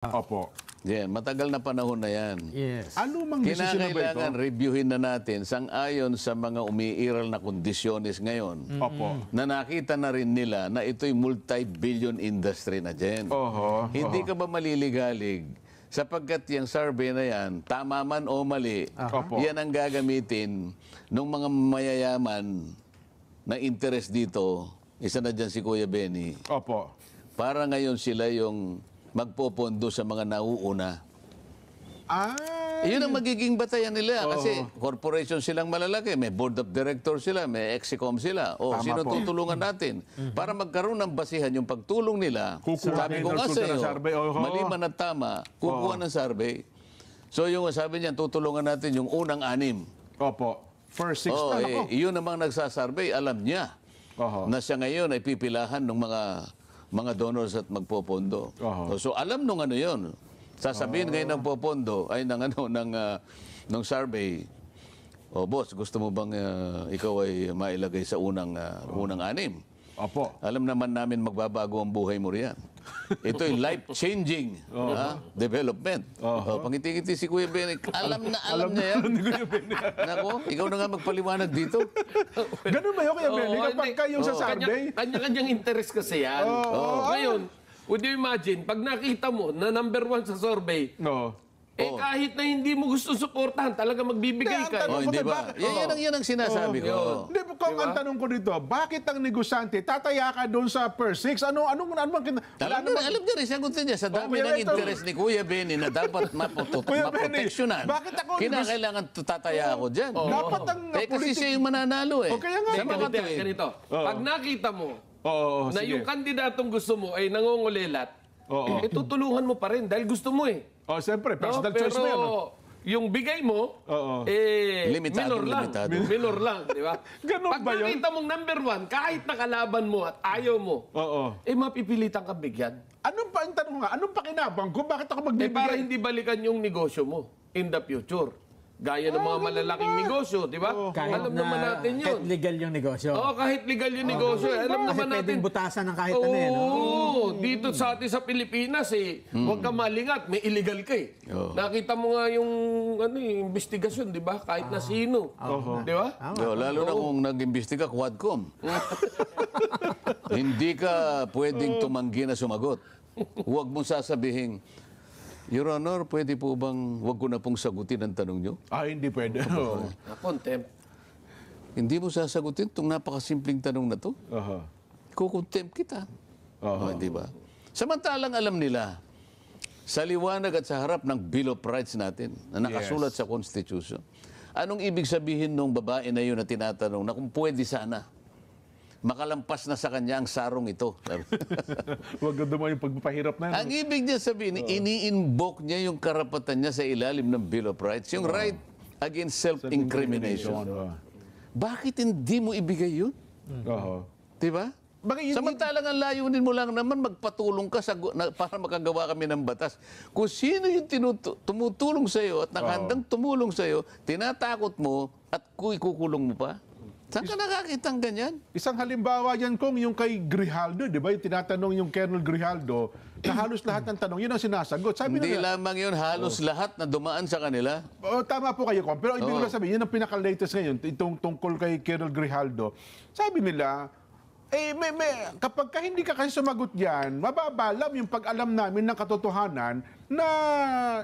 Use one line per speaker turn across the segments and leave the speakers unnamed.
Opo.
Yan, matagal na panahon na yan.
Yes.
Ano mang desisyon na ba ito?
Kinakailangan reviewin na natin sang-ayon sa mga umiiral na kondisyones ngayon
Opo.
na nakita na rin nila na ito'y multi-billion industry na dyan.
Oho.
Hindi ka ba maliligalig? Sapagkat yung survey na yan, tama man o mali,
Opo.
yan ang gagamitin ng mga mayayaman na interest dito. Isa na dyan si Kuya Benny.
Opo.
Para ngayon sila yung magpopondo sa mga nauuna.
Ah.
Yun ang magiging batayan nila. Kasi corporation silang malalaki. May board of directors sila, may execom sila. O,
Tama
sino
po.
tutulungan natin? Para magkaroon ng basihan yung pagtulong nila.
Kukuha
Sabi
kayo
ko
ng
nga
resulta
sa'yo,
ng survey. Oho.
mali man at tama, kukuha ng survey. So yung sabi niya, tutulungan natin yung unang 6.
Opo. First 6
Oh,
na ako.
yun namang nagsasurvey, alam niya
Oho.
na siya ngayon ay pipilahan ng mga donors at magpopondo.
Oho.
So alam nung ano yun. Sasabihin ngayon ng popondo ay ng survey. O boss, gusto mo bang ikaw ay mailagay sa unang 6?
Opo.
Alam naman namin magbabago ang buhay mo riyan. Ito'y life-changing development. Pangiti-ngiti si Kuya Benny. Alam niya yan. Nako, ikaw na nga magpaliwanag dito.
Ganun ba yun, Kuya Benny? Kapag kayong sa survey?
Kanya-kanyang interest kasi yan. Ngayon, would you imagine, pag nakita mo na number 1 sa survey,
No.
kahit na hindi mo gusto suportahan, talaga magbibigay
Hindi,
ka.
ang
Oh, hindi ba? Yan ang sinasabi ko.
Hindi po, kung ang tanong ko dito, bakit ang negosyante tataya ka doon sa first 6? Ano bang
Alam niya rin, sagutin niya, sa dami
Kuya
ng
Benito.
interest ni Kuya Benny na dapat
Kuya Benny,
maproteksyonan.
bakit ako
Kinakailangan tataya ako dyan.
Dapat ang
Kasi siya yung mananalo eh.
O, kaya nga.
Sa mga
Ganito,
tuwid.
ganito. Pag nakita mo
Oo,
na
sige.
yung kandidatong gusto mo ay nangungulilat,
Oo.
tutulungan mo pa rin dahil gusto mo eh.
Oh, siyempre,
No?
personal choice mo yan.
Pero yung bigay mo,
Oo.
Limitado,
minor lang.
limitado.
Minor lang, di ba?
Ganun
Pag
ba yun?
nakita mong number 1, kahit nakalaban mo at ayaw mo,
Oo.
mapipilitan ka bigyan.
Anong pa, ang tanong nga, anong pakinabang ko? Bakit ako magbibigay?
Para hindi balikan yung negosyo mo in the future. Gaya ng mga malalaking negosyo, di ba? Alam naman natin yun.
Kahit legal yung negosyo.
Oo, kahit legal yung negosyo. Alam
Kasi
naman natin.
pwedeng butasan ng kahit ano eh. No?
Oo, dito sa atin sa Pilipinas huwag ka malingat, may illegal ka eh. Nakita mo nga yung investigasyon, di ba? Kahit na sino. Di ba?
Lalo na kung nag-imbestiga, Quadcom. Hindi ka pwedeng tumanggi na sumagot. Huwag mong sasabihin, Your Honor, pwede po bang wag ko na pong sagutin ang tanong nyo?
Hindi pwede. Oo.
Contempt.
Hindi mo sasagutin itong napakasimpleng tanong na to. Kukontempt kita. Di ba? Samantalang alam nila, sa liwanag at sa harap ng Bill of Rights natin, na nakasulat sa Constitution, anong ibig sabihin ng babae na yun na tinatanong na kung pwede sana, makalampas na sa kanya ang sarong ito.
Huwag ka dumaan yung pagpapahirap na.
Ang ibig niya sabihin, ini-invoke niya yung karapatan niya sa ilalim ng Bill of Rights, yung right against self-incrimination. Bakit hindi mo ibigay yun? Diba? Samantalang ang layunin mo lang naman, magpatulong ka para makagawa kami ng batas. Kung sino yung tumutulong sa iyo at nakahandang tumulong sa iyo, tinatakot mo at ikukulong mo pa? Saan ka nakakita ng ganyan?
Isang halimbawa yan kung yung kay Grijaldo, di ba? Yung tinatanong yung Colonel Grijaldo, na halos lahat ng tanong, yun ang sinasagot. Sabi
Hindi
nila,
lamang yun, halos lahat na dumaan sa kanila.
tama po kayo, Kom. Pero ibig ko lang sabihin, yun ang pinaka-latest ngayon, itong tungkol kay Colonel Grijaldo. Sabi nila, kapag hindi ka kasi sumagot yan, mababalam yung pag-alam namin ng katotohanan na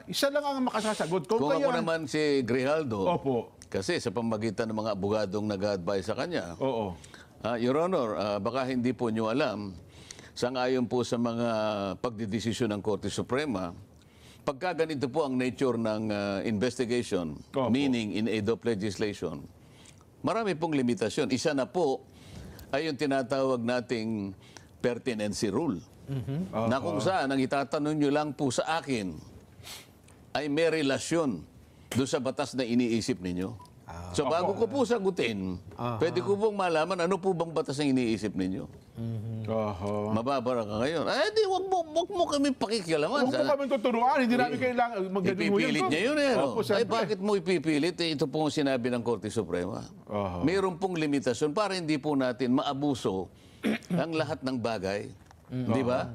isa lang ang makasasagot.
Kung ako naman si Grijaldo,
Opo.
kasi sa pamagitan ng mga abogadong nag-advise sa kanya,
Oo.
Your Honor, baka hindi po nyo alam, sang-ayon po sa mga pagdidesisyon ng Korte Suprema, pagka ganito po ang nature ng investigation,
Opo.
meaning in aid of legislation, marami pong limitasyon. Isa na po ay yung tinatawag nating pertinency rule. Na kung saan, ang itatanong nyo lang po sa akin ay may relasyon doon sa batas na iniisip ninyo. So bago ko po sagutin, pwede ko pong malaman ano po bang batas ang iniisip ninyo. Mababara ka ngayon. Di wag mo kami pakikialaman.
Huwag mo kami tuturuan, hindi namin kailangan magaling mo
Ipipilit niya yun eh.
Opo,
Ay,
siyempre.
bakit mo ipipilit? Ito po ang sinabi ng Korte Suprema. Mayroon pong limitasyon para hindi po natin maabuso ang lahat ng bagay. Di ba?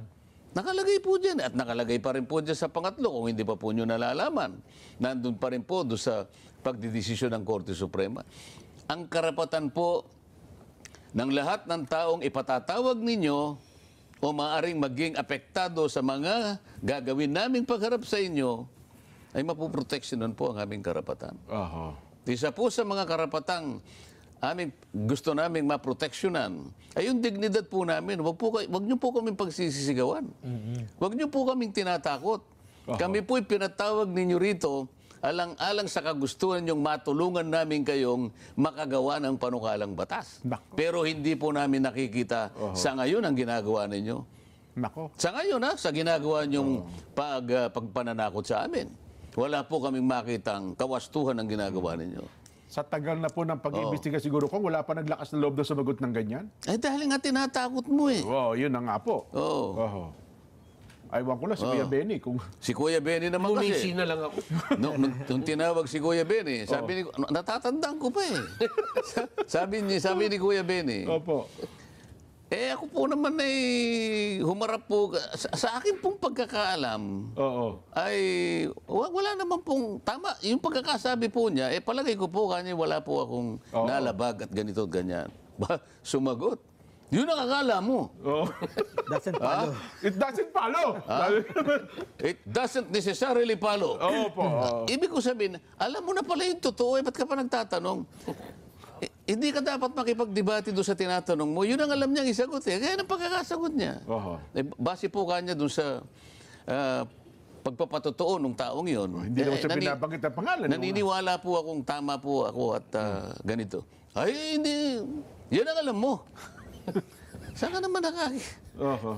Nakalagay po dyan at nakalagay pa rin po dyan sa pangatlo kung hindi pa po nyo nalalaman. Nandun pa rin po doon sa pagdidesisyon ng Korte Suprema. Ang karapatan po ng lahat ng taong ipatatawag ninyo o maaaring maging apektado sa mga gagawin naming pagharap sa inyo ay mapuproteksyonan po ang aming karapatan.
Aha.
Isa po sa mga karapatang gusto naming maproteksyonan ay yung dignidad po namin. Wag niyo po kaming pagsisisigawan. Wag niyo po kaming tinatakot. Kami po'y pinatawag ninyo rito alang-alang sa kagustuhan niyong matulungan namin kayong makagawa ng panukalang batas.
Nako.
Pero hindi po namin nakikita sa ngayon ang ginagawa ninyo.
Nako.
Sa ngayon, sa ginagawa niyong pagpananakot sa amin. Wala po kaming makitang kawastuhan ang ginagawa ninyo.
Sa tagal na po ng pag-iimbestiga siguro kung wala pa naglakas na loob na sumagot ng ganyan.
Eh dahil nga tinatakot mo eh.
Wow, yun na nga po.
Oo.
Oho. Aywan ko lang si Kuya Benny kung
Si Kuya Benny naman
Bumisi
kasi.
na lang ako.
Nung tinawag si Kuya Benny, sabi ni natatandaan ko pa eh. sabi ni Kuya Benny,
Opo.
ako po naman ay humarap po sa akin pong pagkakaalam.
Oo.
Ay wala naman pong tama. Yung pagkakasabi po niya, palagay ko po kanya wala po akong nalabag at ganito at ganyan. Sumagot. Yun ang akala mo.
Oh.
Doesn't follow.
It doesn't follow.
It doesn't necessarily follow.
Opo.
Ibig ko sabihin, alam mo na pala yung totoo, ba't ka pa nagtatanong? Hindi ka dapat makipagdebate doon sa tinatanong mo. Yun ang alam niyang isagot eh. Kaya ang pagkakasagot niya.
Oho.
Base po kanya doon sa pagpapatotoo ng taong yun.
Hindi naman siya binabanggit ang pangalan.
Naniniwala po akong tama po ako at ganito. Ay, hindi. Yan ang alam mo. Saan ka naman
Oho.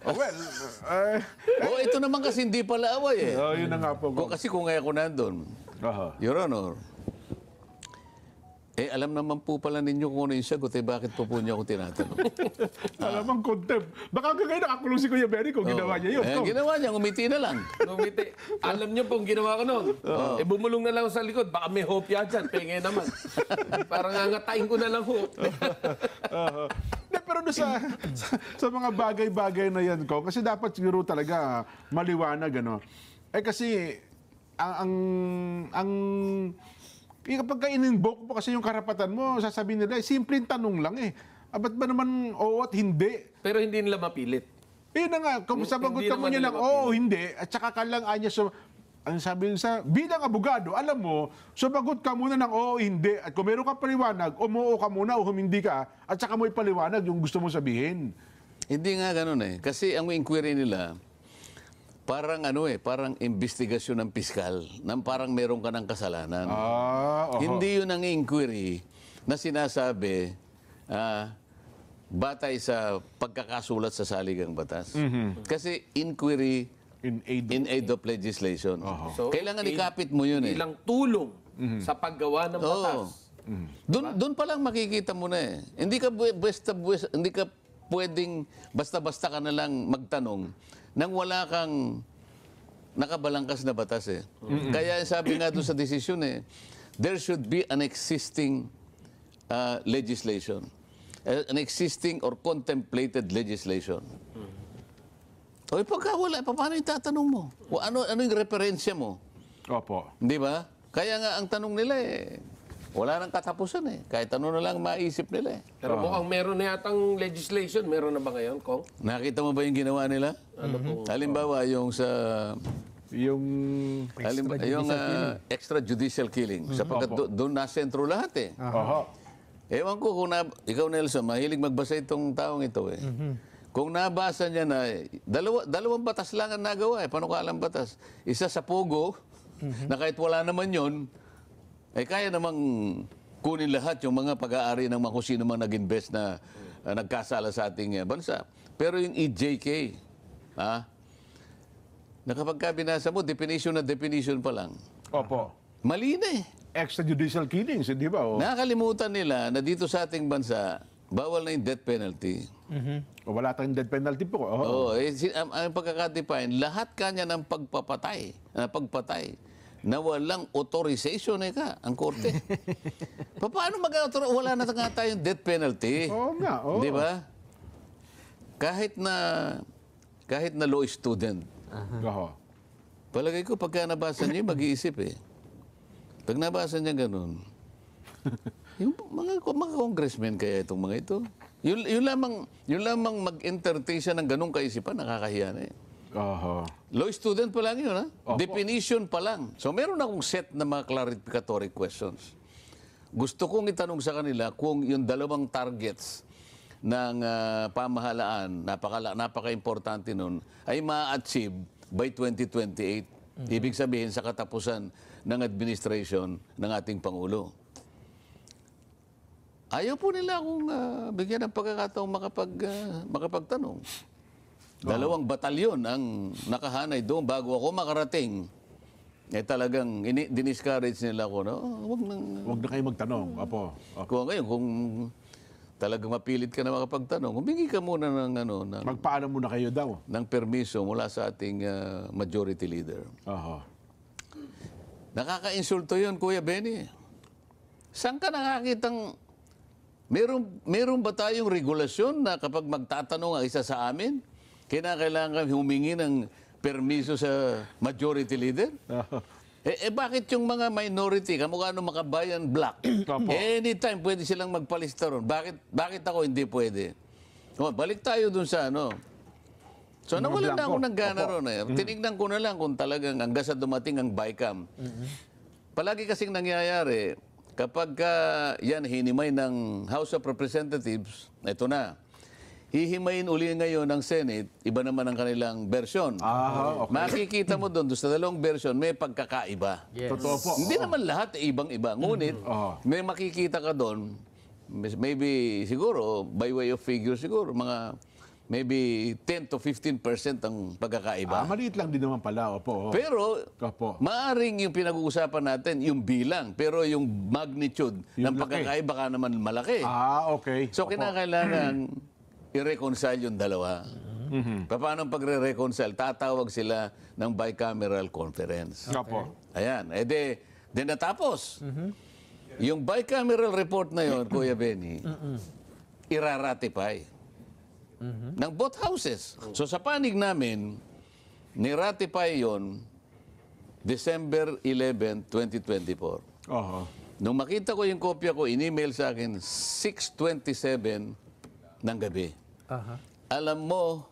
Oh, well,
ito naman kasi hindi pala away eh.
yun na nga po.
Kasi kung ako nandun,
Oho.
Your Honor, alam naman po pala ninyo kung ano yung sagot, bakit po niyo ako tinatanong?
Alamang contempt. Baka kagaya nakakulong si Kuya Benny kung ginawa niya yun.
Ginawa niya, umiti na lang.
Ngumiti. Alam niyo pong ginawa ko noon. Bumulong na lang ako sa likod. Baka may hope yan dyan. Penge naman. Parang ngangatain ko na lang ho.
Pero doon sa mga bagay-bagay na yan ko, kasi dapat siguro talaga maliwanag, ano. Kasi, kapag ka-in-invoke mo kasi yung karapatan mo, sasabihin nila, simpleng tanong lang eh. Ba't ba naman oo at hindi?
Pero hindi nila mapilit.
Yun na nga, kung sabagot
Hindi
ka mo
naman
niya
nila
lang, oo, hindi, at saka ka lang anya ang sabi sa bilang abogado, alam mo, sumagot ka muna ng oo, hindi. At kung meron ka paliwanag, umuo ka muna o humindi ka, at saka mo ipaliwanag yung gusto mo sabihin.
Hindi nga ganun eh. Kasi ang inquiry nila, parang parang investigasyon ng piskal, nang parang meron ka ng kasalanan. Hindi yun ang inquiry na sinasabi batay sa pagkakasulat sa saligang batas. Kasi inquiry in aid of legislation.
So,
Kailangan ikapit mo yun eh.
Bilang tulong sa paggawa ng batas.
Doon pa lang makikita mo na eh. Hindi ka pwedeng basta-basta ka na lang magtanong nang wala kang nakabalangkas na batas eh. Kaya sabi nga doon sa desisyon there should be an existing legislation. An existing or contemplated legislation. O pagka wala, paano yung tatanong mo? O ano yung referensya mo?
Opo.
Di ba? Kaya nga ang tanong nila wala nang katapusan eh. Kahit ano na lang maisip nila eh.
Pero mukhang meron na yatang legislation. Meron na ba ngayon, Kong?
Nakita mo ba yung ginawa nila? Halimbawa, yung sa...
Yung...
extrajudicial killing. Sapagkat doon nasentro lahat eh.
Oho.
Ewan ko kung ikaw, Nelson, mahilig magbasa itong taong ito eh. Kung nabasa niya na, dalawang batas lang ang nagawa eh. Panukalang batas. Isa sa Pogo, na kahit wala naman yon, kaya namang kunin lahat yung mga pag-aari ng mga kung sino mang nag-invest na nagkasala sa ating bansa. Pero yung EJK, na kapag ka binasa mo, definition na definition pa lang.
Opo.
Mali na eh.
Extrajudicial killings, di ba?
Nakakalimutan nila na dito sa ating bansa, bawal na yung death penalty.
O wala tayong death penalty po.
Ang pagkakadefine, lahat kanya ng pagpatay na walang authorization ang korte. Paano mag-authorize? Wala na nga tayong death penalty.
Oo nga, oo.
Di ba? Kahit na kahit na law student,
Oho.
palagay ko pagka nabasa niya, mag-iisip eh. Pag nabasa niya ganun, yung mga congressmen kaya itong mga ito, yun lamang mag-entertain siya ng ganung kaisipan, nakakahiya na eh.
Oho.
Law student pa lang yun, ha? Definition pa lang. So meron akong set na mga clarificatory questions. Gusto kong itanong sa kanila kung yung dalawang targets ng pamahalaan, napaka-importante nun, ay ma-achieve by 2028. Ibig sabihin sa katapusan ng administration ng ating Pangulo. Ayaw po nila akong bigyan ng pagkakataong makapagtanong. Dalawang batalyon ang nakahanay doon bago ako makarating. Talagang diniscourage nila ako. No?
Huwag na kayo magtanong. Opo.
Kung ngayon, kung talagang mapilit ka na makapagtanong, humingi ka muna ng
Magpaalam muna kayo daw.
ng permiso mula sa ating majority leader.
Oho.
Nakaka-insulto yun, Kuya Benny. Saan ka nakakitang meron ba tayong regulasyon na kapag magtatanong ang isa sa amin, kinakailangan humingi ng permiso sa majority leader? Bakit yung mga minority, kamukha ng makabayan black, anytime pwede silang magpalista ron. Bakit ako hindi pwede? Balik tayo dun sa So nawalan na ako ng gana ron eh. Tinignan ko na lang kung talagang hanggang sa dumating ang BICAM. Palagi kasing nangyayari, kapag yan hinimay ng House of Representatives, ito na, hihimayin uli ngayon ng Senate, iba naman ang kanilang version.
Okay.
Makikita mo doon sa dalawang version, may pagkakaiba.
Totoo po.
Hindi naman lahat ibang-iba. Ngunit, may makikita ka doon, maybe siguro, by way of figure siguro, mga maybe 10 to 15% ang pagkakaiba.
Maliit lang din naman pala. Opo.
Pero,
Opo.
maaring yung pinag-uusapan natin, yung bilang, pero yung magnitude ng
Yung laki.
pagkakaiba ka naman malaki.
Okay.
So, kinakailangan i-reconcile yung dalawa. Paano pagre-reconcile? Tatawag sila ng bicameral conference.
Opo.
Ayan. De natapos. Yung bicameral report na yon, Kuya Benny, iraratify ng both houses. So sa panig namin, ni-ratify yon December 11, 2024.
Oho.
Nung makita ko yung kopya ko, in-email sa akin, 6:27 ng gabi. Alam mo,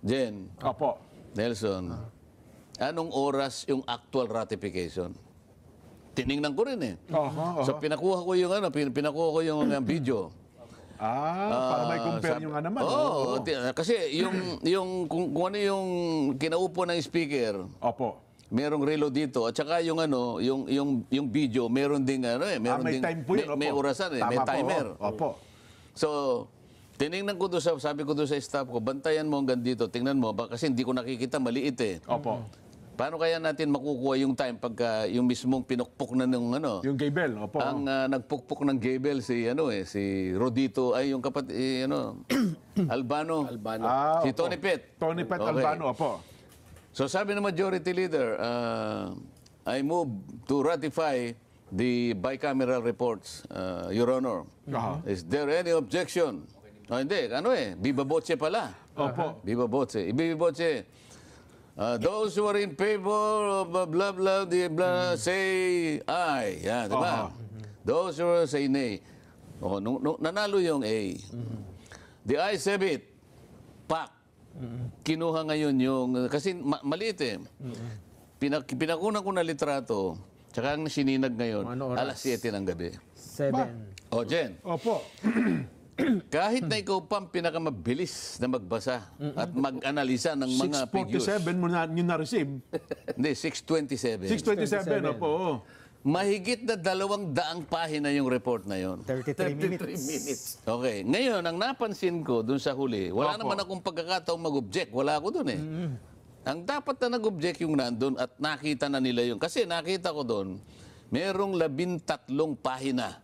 Jen,
Opo.
Nelson, anong oras yung actual ratification? Tiningnan ko rin eh.
Oho.
So pinakuha ko yung pinakuha ko yung video.
Para may compare nyo nga naman.
Kasi yung kung ano yung kinaupo ng speaker,
Opo.
merong relo dito at saka yung yung video, meron ding meron
May
ding
time po yun. Opo.
may orasan may
Tama po,
timer.
Opo.
So, tiningnan ko doon sabi ko doon sa staff ko, bantayan mo hanggang dito, tingnan mo, kasi hindi ko nakikita, maliit eh.
Opo.
Paano kaya natin makukuha yung time pagka yung mismong pinukpok na ng
Yung Gaybel. Opo.
ang nagpukpok ng gable si si Rodito ay yung Albano. Si
opo.
Tony Pet.
Tony Pet
Okay.
Albano. Opo.
So sabi ng majority leader, I move to ratify the bicameral reports, Your Honor. Is there any objection? Hindi, viva voce pala.
Opo.
Viva voce. Viva voce. Those who are in favor of blah, blah, blah, say aye. Yan, di ba? Those who are say nay. Nanalo yung A. The ayes have it. Pak. Kinuha ngayon yung, kasi maliit eh. Pinakunan ko na litrato, tsaka ang sininag ngayon,
Ano oras?
alas 7 ng gabi.
7.
O, Jen,
Opo.
kahit na ikaw pang pinakamabilis na magbasa at mag-analisa ng mga figures.
647 mo na, nyo na-receive.
Hindi, 627.
627. Opo.
Mahigit na 200 pahina yung report na yon.
33 minutes.
3 minutes.
Okay. Ngayon, ang napansin ko dun sa huli, wala naman akong pagkakataong mag-object. Wala ako dun eh. Ang dapat na nag-object yung nandun at nakita na nila yun. Kasi nakita ko dun, merong 13 pahina.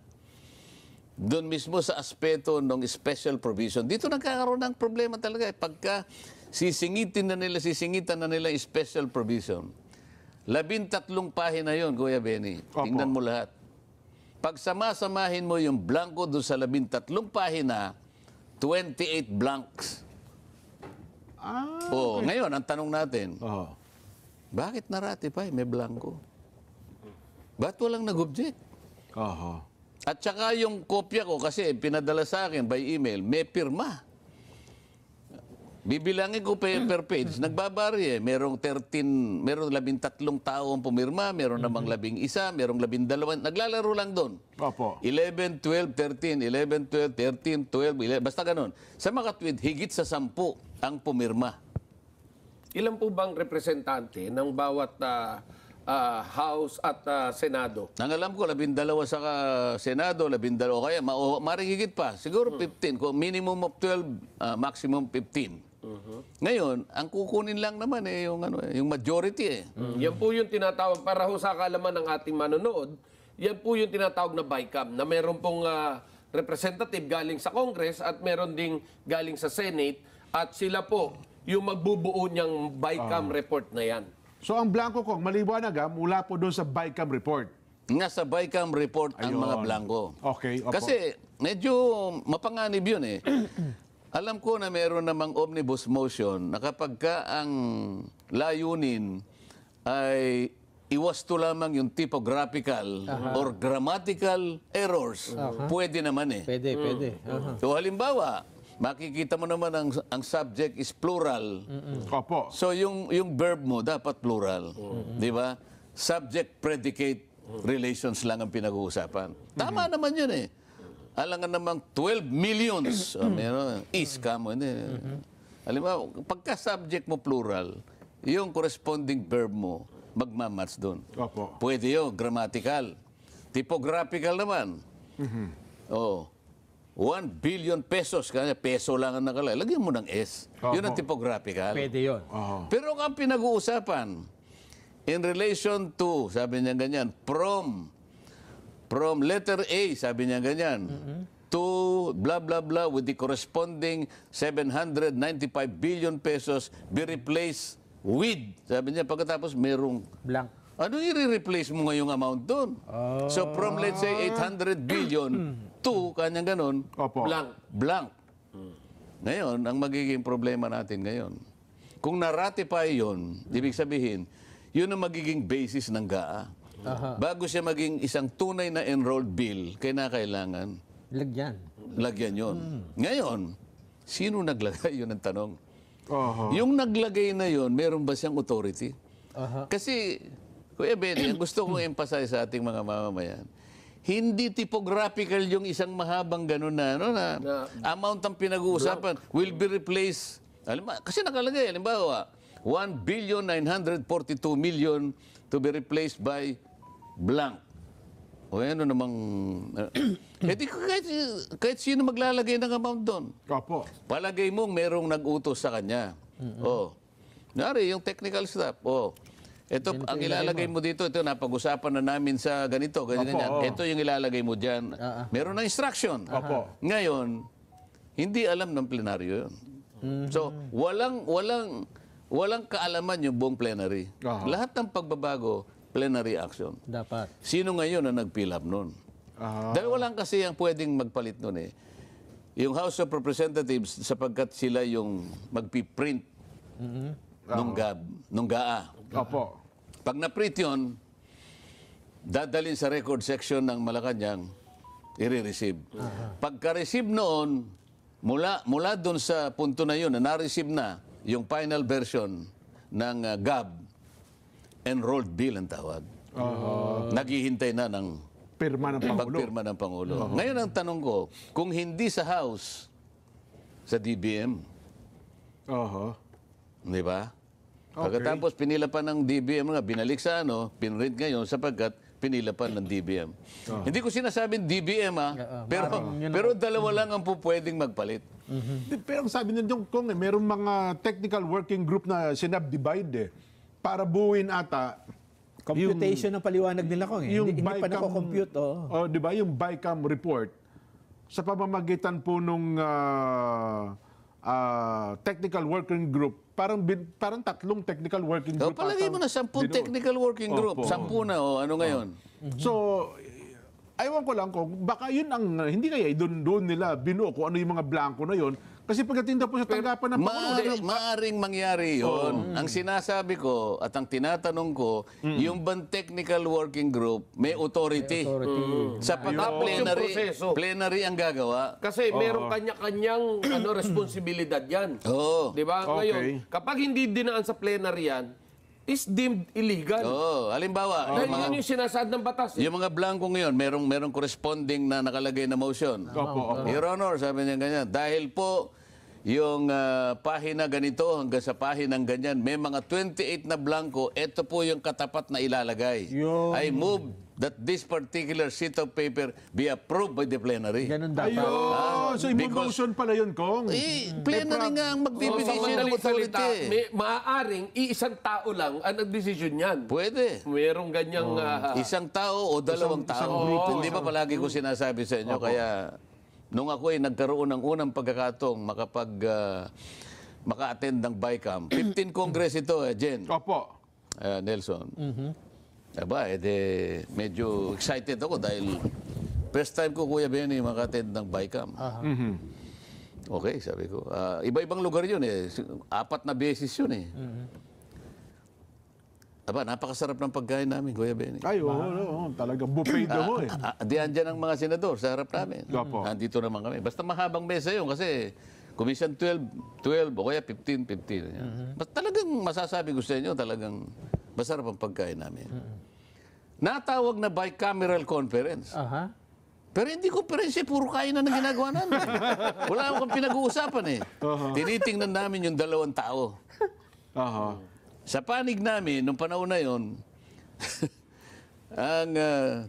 Doon mismo sa aspeto ng special provision. Dito nagkakaroon ng problema talaga. Pagka sisingitan na nila yung special provision. 13 pahina yon, Kuya Benny.
Opo.
Tingnan mo lahat. Pag sama-samahin mo yung blanco doon sa 13 pahina, 28 blanks. Ngayon, ang tanong natin,
Oo.
bakit na-ratify? May blanco. Ba't walang nag-object?
Oho.
At saka yung kopya ko, kasi pinadala sa akin by email, may pirma. Bibilangin ko per page. Nagbabari eh. Merong 13 tao ang pumirma, meron namang 11, merong 12. Naglalaro lang doon.
Opo.
11, 12, 13, 11, 12, 13, 12, 11. Basta ganun. Sa mga tweet, higit sa 10 ang pumirma.
Ilan po bang representante ng bawat House at Senado?
Ang alam ko, 12 sa Senado, 12 kaya, maring higit pa. Siguro 15. Kung minimum of 12, maximum 15. Ngayon, ang kukunin lang naman yung majority eh.
Yan po yung tinatawag, para ho sa kaalaman ng ating manonood, yan po yung tinatawag na BICAM, na meron pong representative galing sa Congress at meron ding galing sa Senate, at sila po yung magbubuo niyang BICAM report na yan.
So ang blanco ko, maliwanag mula po doon sa BICAM report.
Nga sa BICAM report ang
Ayun.
mga blanco.
Okay, opo.
Kasi medyo mapanganib yun eh. Alam ko na meron namang omnibus motion na kapag ka ang layunin ay iwasto lamang yung typographical or grammatical errors, pwede naman eh.
Pwede.
So halimbawa, makikita mo naman ang subject is plural.
Opo.
So yung verb mo dapat plural, 'di ba? Subject predicate relations lang ang pinag-uusapan. Tama naman 'yun eh. Alangan namang 12 millions. Meron is kamo hindi. Halimbawa, pagka subject mo plural, yung corresponding verb mo magmamatch doon.
Opo.
Pwede 'yun, grammatical. Typographical naman. Oh. 1 billion pesos, kanya peso lang ang nakalagay. Lagyan mo ng S. Yun ang typographical.
Pwede yun.
Pero ang pinag-uusapan, in relation to, sabi niya ganyan, from letter A, sabi niya ganyan, to blah, blah, blah, with the corresponding 795 billion pesos be replaced with, sabi niya, pagkatapos merong,
Blank.
ano i-replace mo ngayong amount doon? So from, let's say, 800 billion to, kanyang ganon,
Opo.
blank. Ngayon, ang magiging problema natin ngayon, kung na-ratify yun, ibig sabihin, yun ang magiging basis ng GAA. Bago siya maging isang tunay na enrolled bill, kailangan
Lagyan.
lagyan yun. Ngayon, sino naglagay? Yun ang tanong.
Oho.
Yung naglagay na yun, meron ba siyang authority? Kasi, Kuya Benny, ang gusto kong emphasize sa ating mga mamamayan, hindi typographical yung isang mahabang gano'n na, amount ang pinag-uusapan will be replaced. Kasi nakalagay, halimbawa, 1,942,000,000 to be replaced by blank. O ano namang... kahit sino maglalagay ng amount doon.
Opo.
Palagay mong merong nag-utos sa kanya. Nari, yung technical stuff. Ito, ang ilalagay mo dito, ito, napag-usapan na namin sa ganito, ganyan. Ito yung ilalagay mo dyan. Meron na instruction.
Opo.
Ngayon, hindi alam ng plenaryo yun. So, walang kaalaman yung buong plenary. Lahat ng pagbabago, plenary action.
Dapat.
Sino ngayon na nag-fill up nun? Dahil walang kasi ang pwedeng magpalit nun eh. Yung House of Representatives, sapagkat sila yung magpiprint nung GAA.
Opo.
Pag na-print yun, dadalhin sa record section ng Malacanang, i-receive. Pagka-receive noon, mula doon sa punto na yun, na na-receive na yung final version ng GAB, enrolled bill ang tawag. Naghihintay na ng
Pirma ng Pangulo.
pagpirma ng Pangulo. Ngayon ang tanong ko, kung hindi sa House, sa DBM,
Oho.
di ba? Pagkatapos pinila pa ng DBM nga, binalik sa pinrint ngayon sapagkat pinila pa ng DBM. Hindi ko sinasabing DBM pero dalawa lang ang pwedeng magpalit.
Pero ang sabi nyo kung merong mga technical working group na sinabdivide para buuin ata
Computation ng paliwanag nila ko eh. Hindi pa nako-compute.
Di ba? Yung BICAM report sa pamamagitan po nung technical working group, parang 3 technical working group.
Palagay mo na 10 technical working group. 10 na ano ngayon?
So, aywan ko lang kung baka yun ang, hindi kaya doon nila binuo kung ano yung mga blanco na yun. Kasi pagdating daw po sa tanggapan ng Pangulo,
Maaring mangyari yun. Ang sinasabi ko at ang tinatanong ko, yung bang technical working group may authority. Sa
Tapos yung proseso.
plenary ang gagawa.
Kasi merong kanya-kanyang responsibilidad yan.
Oo.
Di ba?
Okay.
Ngayon, kapag hindi dinaan sa plenary yan, is deemed illegal.
Oo. Halimbawa,
Dahil yun yung sinasaad ng batas.
yung mga blanco ngayon, merong corresponding na nakalagay na motion.
Opo.
Your Honor, sabi niya ganyan, dahil po yung pahina ganito hanggang sa pahinang ganyan, may mga 28 na blanco, ito po yung katapat na ilalagay.
Yun.
I move that this particular sheet of paper be approved by the plenary.
Ganun dapat.
Ayun. So, motion pala yun, Kong.
Plenary nga ang
So, sa
magbibigay siya ng
madaling salita,
authority.
maaaring iisang tao lang ang nagdesisyon yan.
Pwede.
Merong ganyang...
Isang tao o dalawang tao. Hindi ba palagi ko sinasabi sa inyo? Kaya nung ako ay nagkaroon ng unang pagkakataong maka-attend ng BICAM, 15 Congress ito, Jen,
Opo.
Nelson. Aba, medyo excited ako dahil first time ko, Kuya Benny, maka-attend ng BICAM. Okay, sabi ko. Iba-ibang lugar yun eh. 4 na beses yun eh. Aba, napakasarap ng pagkain namin, Kuya Benny.
Ay, oo. Talagang buffet daw ho eh.
Diyan dyan ang mga senador sa harap namin.
Opo.
Nandito naman kami. Basta mahabang mesa yun kasi Commission 12 o kaya 15. Basta talagang masasabi ko sa inyo, talagang masarap ang pagkain namin. Natawag na bicameral conference.
Aha.
Pero hindi conference, puro kainan ang ginagawa namin. Wala akong pinag-uusapan eh. Tinitingnan namin yung 2 tao.
Aha.
Sa panig namin, nung panahon na yon, ang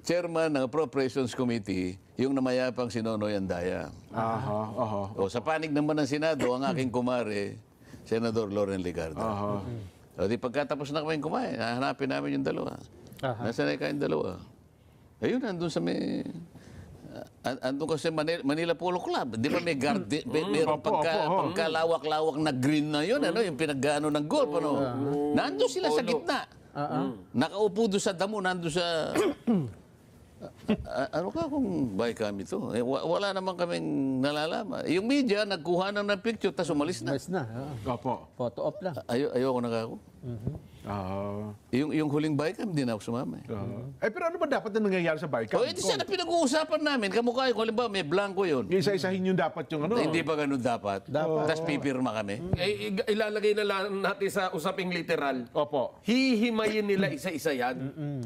chairman ng Appropriations Committee, yung namayapang si Nonoy Andaya.
Aha.
O sa panig naman ng Senado, ang aking kumare, Senador Loren Ligarda.
Aha.
O di pagkatapos na kami kumain, hahanapin namin yung 2. Nasaan na kayong 2? Ayun, andun sa may... andun kasi Manila Polo Club. Di ba may garden, mayroong pagkalawak-lawak na green na yun, ano, yung pinaggaano ng golf, ano. Nandun sila sa gitna. Nakaupo doon sa damo, nandun sa... ano ka kung BICAM ito? Wala naman kaming nalalaman. Yung media, nagkuha ng picture, tapos umalis na.
Mas na.
Opo.
Photo op lang.
Ayoko na ako. Yung huling BICAM, hindi na ako sumama.
Pero ano ba dapat na nangyayari sa BICAM?
O, edi sana pinag-uusapan namin. Kamukha yung, halimbawa, may blanco yun.
Isa-isahin yung dapat yung ano.
Hindi ba ganun dapat? Tapos pipirma kami.
Ilalagay na lang natin sa usaping literal.
Opo.
Hihimayin nila isa-isa yan.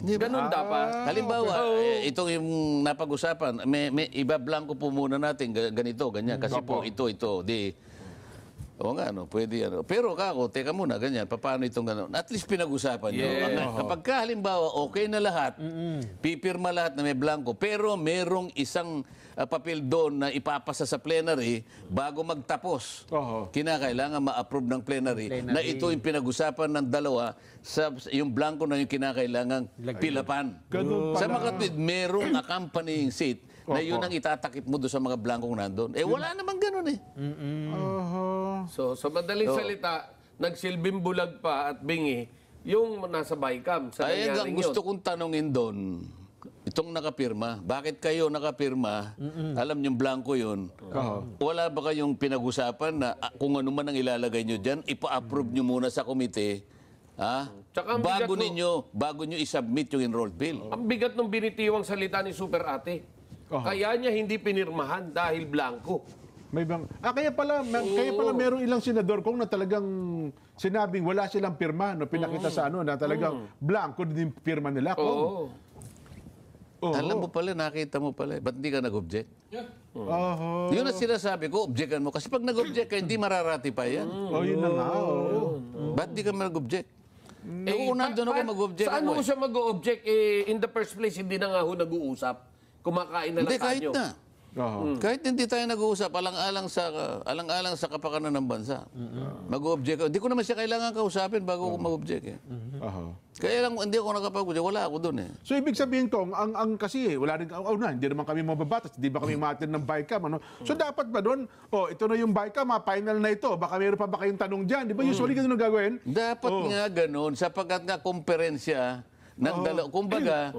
Ganun dapat.
Halimbawa, itong yung napag-usapan, may iba blanco po muna natin, ganito, ganyan. Kasi po, ito. O nga, pwede yan. Pero kako, teka muna, ganyan, paano itong gano'n? At least pinag-usapan nyo. Kapag halimbawa, okay na lahat, pipirma lahat na may blanco, pero merong isang papel doon na ipapasa sa plenary bago magtapos. Kinakailangan ma-approve ng plenary na ito yung pinag-usapan ng 2 yung blanco na yung kinakailangan pilapan. Sa mga kapatid, merong accompanying seat na yun ang itatakip mo doon sa mga blankong nandun. Wala namang ganun eh.
So, sa madaling salita, nagsilbing bulag pa at bingi yung nasa BICAM. Sa
Ay, ang
nangyaring
gusto
yun.
kong tanongin doon, itong nakapirma, bakit kayo nakapirma, alam niyong blanco yun, wala ba kayong pinag-usapan na kung ano man ang ilalagay nyo dyan, ipa-approve nyo muna sa komite,
Tsaka ang bigat
bago nyo isubmit yung enrolled bill?
Ang bigat ng binitiwang salita ni Super Ate. Kaya niya hindi pinirmahan dahil blanco.
May bang kaya pala merong ilang senador kung na talagang sinabing wala silang pirma no pinakita sa ano na talagang blanco din yung pirma nila kung.
Alam mo pala, nakita mo pala, ba't hindi ka nag-object?
Oho.
Yun ang sinasabi ko, objectan mo. Kasi pag nag-object ka, hindi mararatify yan.
Yun na nga.
Ba't di ka mag-object? Kung nandun ako mag-object
Saan
ako
mo siya mag-object? In the first place, hindi na nga ho nag-uusap. Kumakain na lang
Hindi, kahit
tayo.
na. Kahit hindi tayo nag-uusap, alang-alang sa kapakanan ng bansa. Mag-object. Hindi ko naman siya kailangan kausapin bago ako mag-object. Kaya lang, hindi ako nakapag-object. Wala ako doon eh.
So ibig sabihin ko, ang kasi wala rin hindi naman kami mababatas, hindi ba kami matin ng BICAM ano. So dapat ba doon, ito na yung BICAM, final na ito. Baka mayroon pa ba kayong tanong diyan? Di ba usually ganun ang gagawin?
Dapat nga ganun, sapagkat nga komperensya ng kumbaga,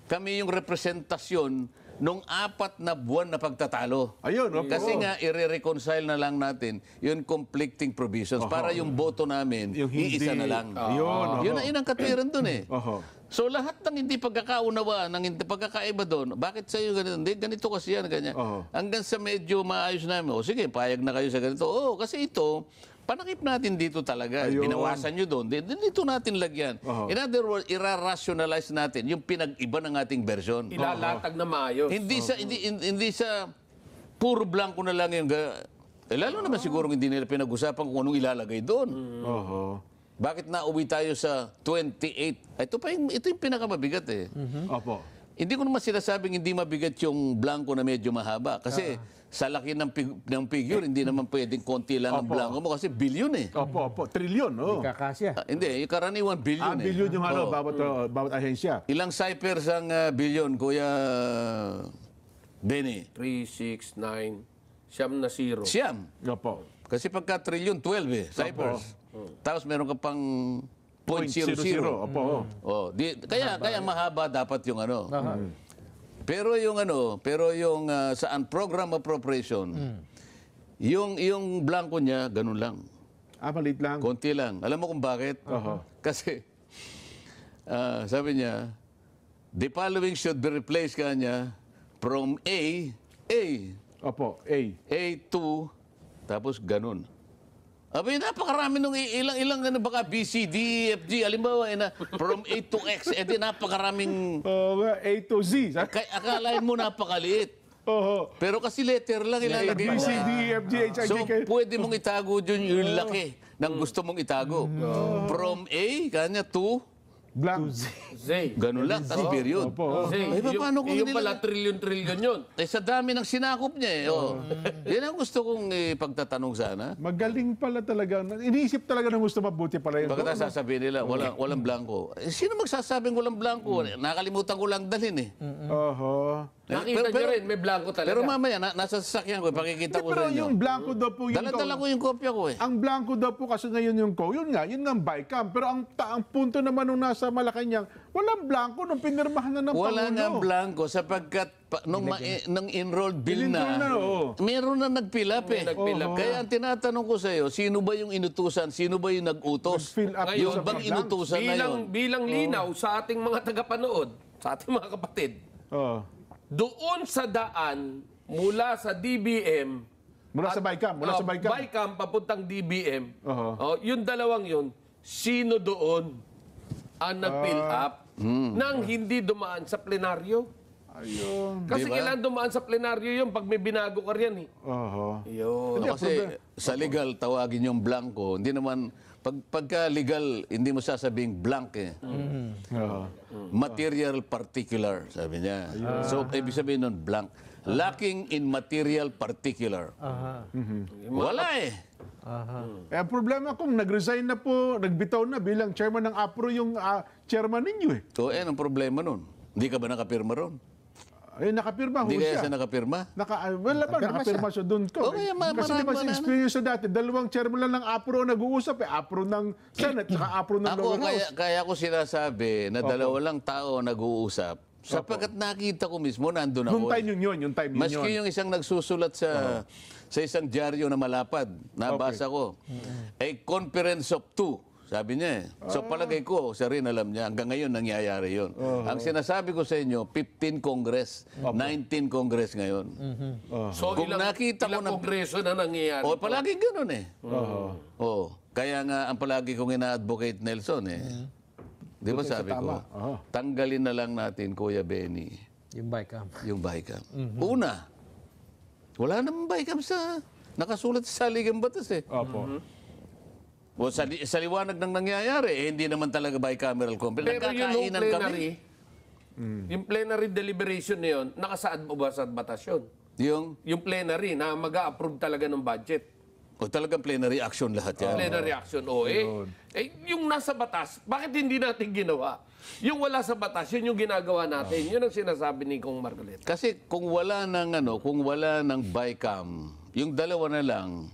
kami yung representasyon nung 4 na buwan na pagtatalo.
Ayun, opo.
Kasi nga, i-reconcile na lang natin yung conflicting provisions para yung boto namin,
Yung hindi-
iisa na lang.
Yun,
Yun ang katwiran dun eh.
Oho.
So lahat ng hindi pagkakaunawaan, ng hindi pagkakaiba doon, bakit sa'yo ganito? Hindi, ganito kasi yan, ganyan.
Oo.
Hanggang sa medyo maayos namin, o sige, payag na kayo sa ganito. Oo, kasi ito, panakip natin dito talaga.
Ayun.
Binawasan nyo doon, dito natin lagyan.
Oo.
In other words, ira-rationalize natin yung pinag-iba ng ating version.
Ilalatag na maayos.
Hindi sa puro blanco na lang yung... lalo naman siguro hindi nila pinag-usapan kung anong ilalagay doon.
Oho.
Bakit nauwi tayo sa 28? Ito yung pinakamabigat eh.
Opo.
Hindi ko naman sinasabing hindi mabigat yung blanco na medyo mahaba. Kasi sa laki ng figure, hindi naman pwedeng konti lang ang blanco mo kasi billion eh.
Opo. Trilyon, oh.
Kakasya.
Hindi, yung karaniwan billion eh.
Bilyon yung
Oo.
ano, bawat ahensya.
Ilang ciphers ang billion, Kuya Benny?
3, 6, 9, siyam na 0.
Siyam.
Opo.
Kasi pagka trillion, 12 eh, ciphers. Tapos meron ka pang 0.00.
Opo.
Oh, kaya mahaba dapat yung ano. Pero yung sa program appropriation, yung blanco niya ganun lang.
Maliit lang.
Konti lang. Alam mo kung bakit? Kasi sabi niya, the following should be replaced kanya from A
Opo. A
to tapos ganun. Abi, napakarami nung ilang baka B, C, D, F, G. Halimbawa, from A to X, di napakaraming...
A to Z.
Akalain mo napakaliit.
Oho.
Pero kasi letter lang ilalagay
B,
mo.
C, D, F, G, H, I,
So,
J, K.
pwede mong itago dun yung laki ng gusto mong itago. From A, kanya to,
Blank.
Zay.
ganun lang, tas period.
Opo.
Zay.
Ay, paano kung
yung
hindi
pala trillion yun.
Eh, sa dami ng sinakop niya eh. Oh. Yan ang gusto kong pagtatanong sana.
Magaling pala talaga. Iniisip talaga ng gusto mabuti pala yun.
Pagkatapos sasabihin nila, walang blanco. Eh, sino magsasabing walang blanco? Nakalimutan ko lang dalhin eh.
Oho.
Nakita nyo rin, may blanco talaga.
Pero mamaya, nasa sasakyan ko, pakikita ko
Pero
sa inyo.
yung blanco daw po,
Dala-dala ko yung kopya ko eh.
ang blanco daw po kasi ngayon yung yun nga ang BICAM. Pero ang punto naman nung nasa Malacanang, walang blanco nung pinirmahan na ng
Wala
Pangulo.
nga blanco sapagkat nung enrolled bill
Inenroll na, oo.
meron na nagpilap eh.
nagpilap.
Kaya ang tinatanong ko sa iyo, sino ba yung inutusan? Sino ba yung nag-utos?
Nag-fill up
Ngayon,
sa
Yung bang
blank.
inutusan na yun?
Bilang linaw sa ating mga tagapanood, sa ating mga kapatid,
Oo.
doon sa daan mula sa DBM,
Mula sa BICAM. Mula sa BICAM.
BICAM papuntang DBM,
Oo.
yung dalawang yun, sino doon ang nag-fill up nang hindi dumaan sa plenaryo?
Ayun.
Kasi
Diba?
kailangan dumaan sa plenaryo yun pag may binago ka riyan eh.
Oho.
Yun.
Kasi sa legal, tawagin yung blanco. Hindi naman, pagka legal, hindi mo sasabing blank eh.
Oo.
Material particular, sabi niya. So, ibig sabihin nun, blank. Lacking in material particular. Wala eh.
Eh, ang problema kung nag-resign na po, nagbitaw na bilang chairman ng APRO yung chairman ninyo eh.
So, ang problema nun. Hindi ka ba nakapirma ron?
Ay, nakapirma ho
Hindi kaya
siya.
siya nakapirma?
Wala ba, nakapirma siya doon ko.
Okay,
Kasi di ba
marami
sa
na.
experience sa dati, dalawang chairman lang ng APRO nag-uusap eh. APRO ng Senate, saka APRO ng
Ako,
lower house.
kaya ko sinasabi na dalawa lang tao nag-uusap. Sapagkat nakita ko mismo, nandun ako.
Yung time yun, yung time yun.
Maski yung isang nagsusulat sa isang dyaryo na malapad, nabasa ko. A conference of two, sabi niya eh. So palagay ko, siya rin alam niya, hanggang ngayon nangyayari yun. Ang sinasabi ko sa inyo, 15 Congress, 19 Congress ngayon.
So,
Kung nakita ko
ilang
na-
kongreso na nangyayari.
O palagi ganun eh. O, kaya nga ang palagi kong ina-advocate Nelson eh. Di ba sabi ko, tanggalin na lang natin, Kuya Benny,
Yung BICAM.
yung BICAM. Una, wala namang BICAM sa nakasulat sa saligang batas eh.
Opo.
O sa liwanag ng nangyayari, hindi naman talaga bicameral conference.
Pero yung
Nagkakainan kami.
plenary, yung plenary deliberation na yun, nakasaad mo ba sa batas yun? Yung plenary na mag-a-approve talaga ng budget.
O talagang plenary action lahat yan.
Plenary action, o yung nasa batas, bakit hindi natin ginawa? Yung wala sa batas, yun yung ginagawa natin. Yun ang sinasabi ni Kong Margaret.
Kasi kung wala ng BICAM, yung dalawa na lang,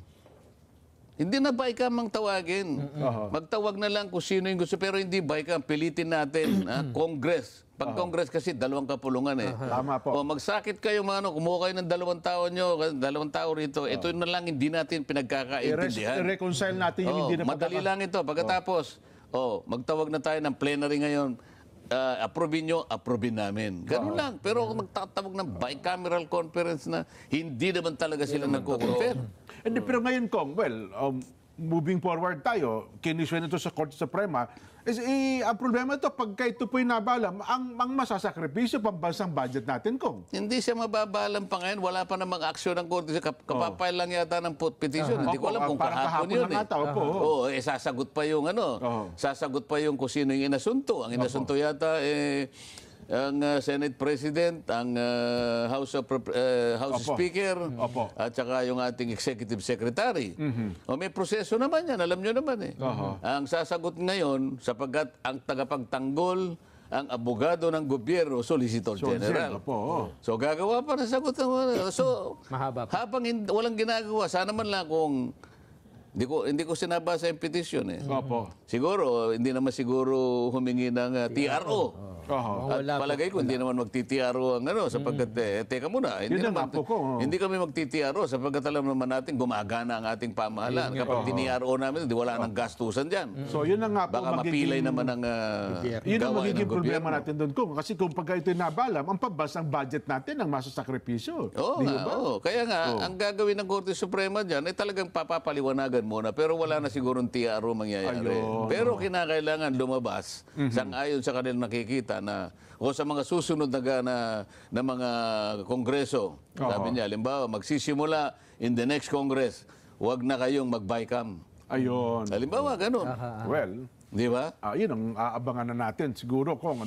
Hindi na BICAM ang tawagin. Magtawag na lang kung sino yung gusto, pero hindi BICAM. Pilitin natin, Congress. Pag Congress kasi, 2 kapulungan eh.
Tama po.
O magsakit kayo, kumuha kayo ng 2 tao nyo, 2 tao rito. Ito na lang hindi natin pinagkakaintindihan.
I-reconcile natin yung hindi na
Madali lang ito. Pagkatapos, magtawag na tayo ng plenary ngayon. Approve nyo, approve namin. Ganun lang. Pero kung magtatawag ng bicameral conference na hindi naman talaga sila nagko-compare.
Hindi, pero ngayon, Kong, moving forward tayo, kinisyon ito sa Korte Suprema, ang problema ito, pagka ito po'y nabalam, ang masasakripisyo pambansang budget natin, Kong.
Hindi siya mababalang pa ngayon. Wala pa namang aksyon ng Korte. Kapapile lang yata ng petition. Hindi ko alam kung
parang
kahapon yun.
na nga, opo.
Sasagot pa yung sasagot pa yung kung sino yung inasunto. Ang inasunto yata, ang Senate President, ang House Speaker, at saka yung ating Executive Secretary. May proseso naman yan, alam nyo naman eh. Ang sasagot ngayon, sapagkat ang tagapagtanggol, ang abogado ng gobyerno, Solicitor General. So gagawa pa ng sagot. So
Mahaba pa.
habang walang ginagawa, sana man lang kung hindi ko sinabasa yung petition eh. Siguro, hindi naman siguro humingi ng TRO. At palagay ko, hindi naman magti-TRO ang sapagkat, teka muna, hindi kami magti-TRO sapagkat alam naman natin gumagana ang ating pamahalaan. Kapag TRO namin, hindi wala nang gastusan dyan.
So yun na nga po
Baka mapilay naman ang
yun ang
gawain
magiging
ng
problema
gobyerno.
natin doon, Kong. Kasi kung pagka ito'y nabalam, ang pambansang budget natin ang masasakripisyo.
Oo nga, oo. Kaya nga, ang gagawin ng Korte Suprema dyan ay talagang papapaliwanagan muna pero wala na sigurong TRO mangyayari. Pero kinakailangan lumabas sang-ayon sa kanilang nakikita na o sa mga susunod na mga kongreso. Sabi niya, halimbawa, magsisimula in the next Congress, huwag na kayong mag-BICAM.
Ayun.
Halimbawa, ganun.
Well,
Di ba?
yun ang aabangan na natin siguro, Kong.